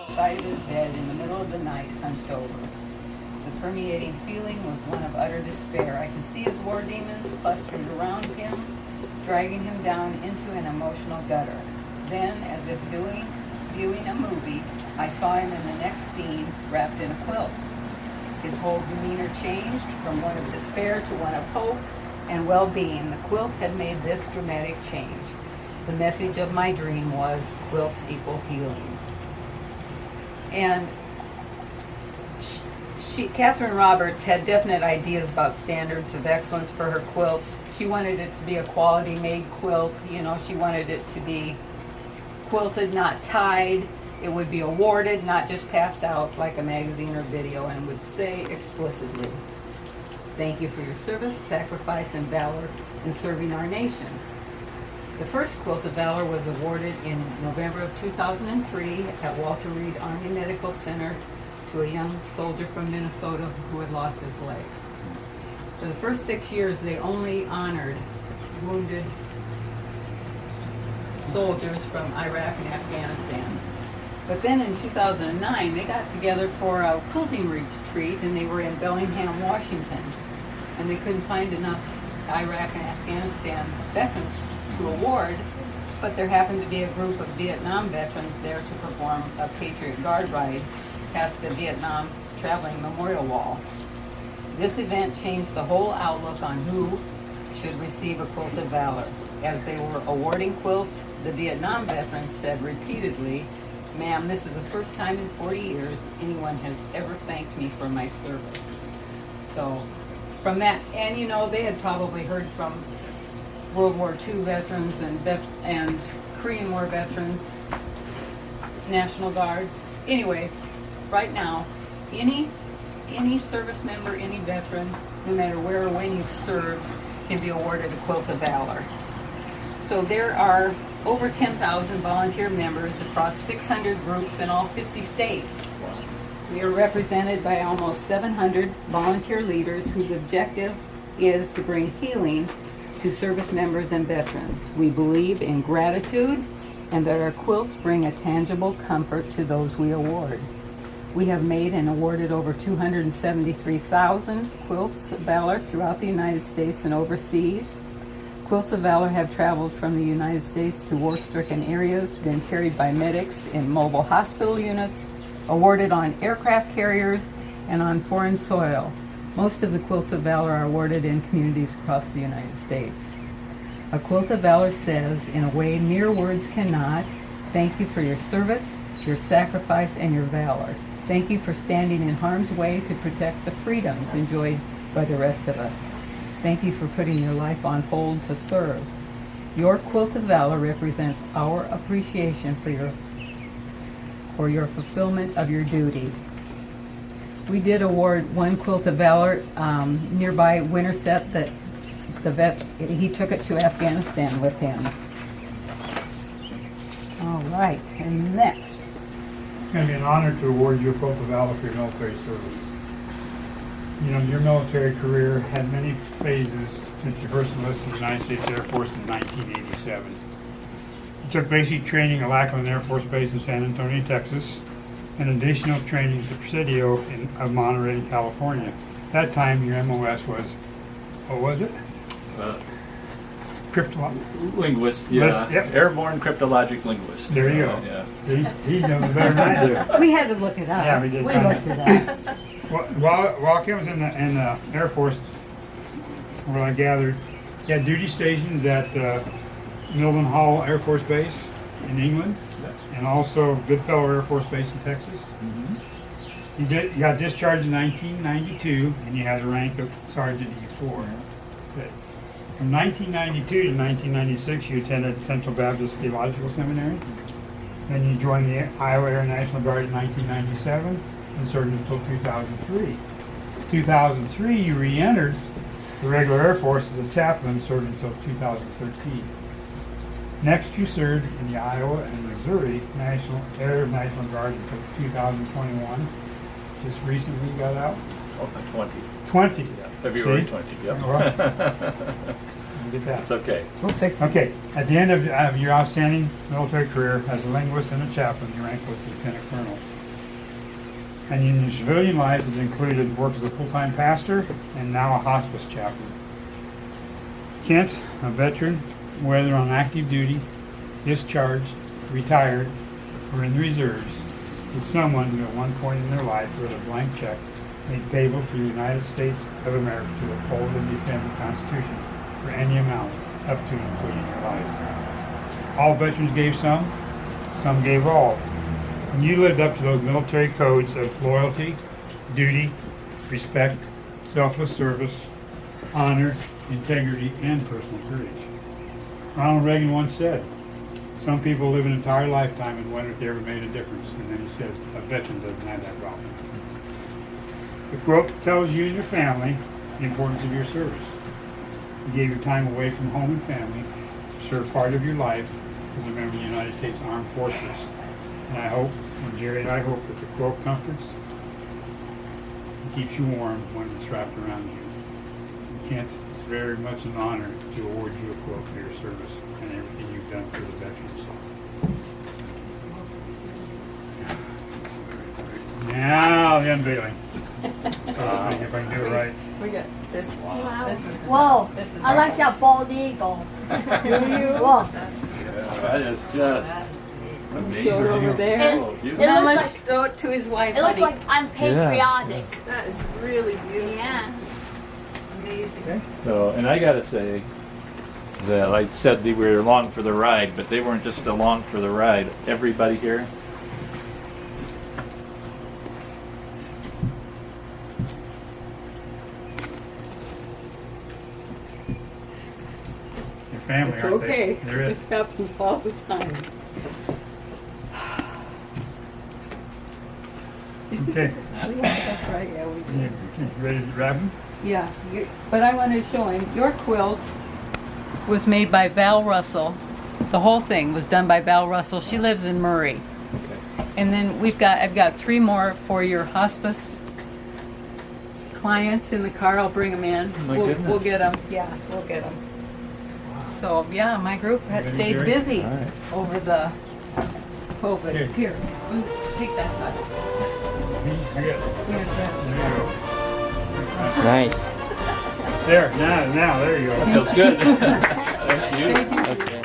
Beside his bed in the middle of the night, hunched over. The permeating feeling was one of utter despair. I could see his war demons clustered around him, dragging him down into an emotional gutter. Then, as if viewing a movie, I saw him in the next scene wrapped in a quilt. His whole demeanor changed from one of despair to one of hope and well-being. The quilt had made this dramatic change. The message of my dream was quilts equal healing. And Catherine Roberts had definite ideas about standards of excellence for her quilts. She wanted it to be a quality-made quilt. You know, she wanted it to be quilted, not tied. It would be awarded, not just passed out like a magazine or video, and would say explicitly, "Thank you for your service, sacrifice, and valor in serving our nation." The first Quilt of Valor was awarded in November of 2003 at Walter Reed Army Medical Center to a young soldier from Minnesota who had lost his leg. For the first 6 years, they only honored wounded soldiers from Iraq and Afghanistan. But then in 2009, they got together for a quilting retreat, and they were in Bellingham, Washington. And they couldn't find enough Iraq and Afghanistan veterans to award, but there happened to be a group of Vietnam veterans there to perform a Patriot Guard ride past the Vietnam Traveling Memorial Wall. This event changed the whole outlook on who should receive a Quilt of Valor. As they were awarding quilts, the Vietnam veterans said repeatedly, "Ma'am, this is the first time in 40 years anyone has ever thanked me for my service." So from that, and you know, they had probably heard from World War II veterans and Korean War veterans, National Guard. Anyway, right now, any service member, any veteran, no matter where or when you've served, can be awarded a Quilt of Valor. So there are over 10,000 volunteer members across 600 groups in all 50 states. We are represented by almost 700 volunteer leaders whose objective is to bring healing to service members and veterans. We believe in gratitude and that our quilts bring a tangible comfort to those we award. We have made and awarded over 273,000 Quilts of Valor throughout the United States and overseas. Quilts of Valor have traveled from the United States to war-stricken areas, been carried by medics in mobile hospital units, awarded on aircraft carriers, and on foreign soil. Most of the Quilts of Valor are awarded in communities across the United States. A Quilt of Valor says, in a way mere words cannot, thank you for your service, your sacrifice, and your valor. Thank you for standing in harm's way to protect the freedoms enjoyed by the rest of us. Thank you for putting your life on hold to serve. Your Quilt of Valor represents our appreciation for your fulfillment of your duty. We did award one Quilt of Valor nearby Winterset that the vet, he took it to Afghanistan with him. All right, and next. It's going to be an honor to award you a Quilt of Valor for your military service. You know, your military career had many phases since you first enlisted in the United States Air Force in 1987. You took basic training at Lackland Air Force Base in San Antonio, Texas, and additional training at the Presidio of Monterey, California. At that time, your MOS was, what was it? Linguist, yeah. Yep. Airborne cryptologic linguist. There you go. Yeah. He knows better than I do. We had to look it up. Yeah, we did. We looked it up. While I was in the Air Force, where I gathered, you had duty stations at Milton Hall Air Force Base in England, and also Goodfellow Air Force Base in Texas. Mm-hmm. You got discharged in 1992, and you had the rank of Sergeant E4. But from 1992 to 1996, you attended Central Baptist Theological Seminary. Then you joined the Iowa Air National Guard in 1997 and served until 2003. 2003, you re-entered the regular Air Force as a chaplain, served until 2013. Next, you served in the Iowa and Missouri National Guard until 2021. Just recently got out. Oh, 20. 20. Yeah, February See? 20. Yep. All right. Get that. It's okay. We'll fix it. Okay, at the end of your outstanding military career as a linguist and a chaplain, your rank was lieutenant colonel. And in your civilian life has included work as a full-time pastor and now a hospice chaplain. Kent, a veteran, whether on active duty, discharged, retired, or in the reserves, is someone who at one point in their life wrote a blank check made payable to the United States of America to uphold and defend the Constitution for any amount, up to and including your life. All veterans gave some gave all. And you lived up to those military codes of loyalty, duty, respect, selfless service, honor, integrity, and personal courage. Ronald Reagan once said, some people live an entire lifetime and wonder if they ever made a difference. And then he says, a veteran doesn't have that problem. The quote tells you and your family the importance of your service. You gave your time away from home and family to serve part of your life as a member of the United States Armed Forces. And I hope, and Jerry and I hope, that the quote comforts and keeps you warm when it's wrapped around you. Kent, it's very much an honor to award you a quote for your service and everything you've done for the veterans. Now the unveiling. So if I can do it right. We got this. Wow. This is, Whoa, this is I like that bald eagle. Do you? Whoa. That is just amazing. Show it over there. Oh, beautiful. It Now looks let's like- show it to his wife, It looks buddy. like I'm patriotic. That is really beautiful. Yeah. It's amazing. Okay. So, and I gotta say that I said they were along for the ride, but they weren't just along for the ride. Everybody here, Your family, It's aren't okay. they? They're It it. happens all the time. Okay. That's right, yeah, we do. You ready to wrap them? Yeah, but I wanted to show him, your quilt was made by Val Russell. The whole thing was done by Val Russell. She lives in Murray. And then I've got 3 more for your hospice clients in the car. I'll bring them in. My We'll goodness. get them. Yeah, we'll get them. So yeah, my group had Ready, stayed Jerry? busy All right. over the COVID. Okay. Here, take that side. I got it. Here's that. There you go. Nice. There, now, there you go. feels good. Thank you. Thank you. Okay.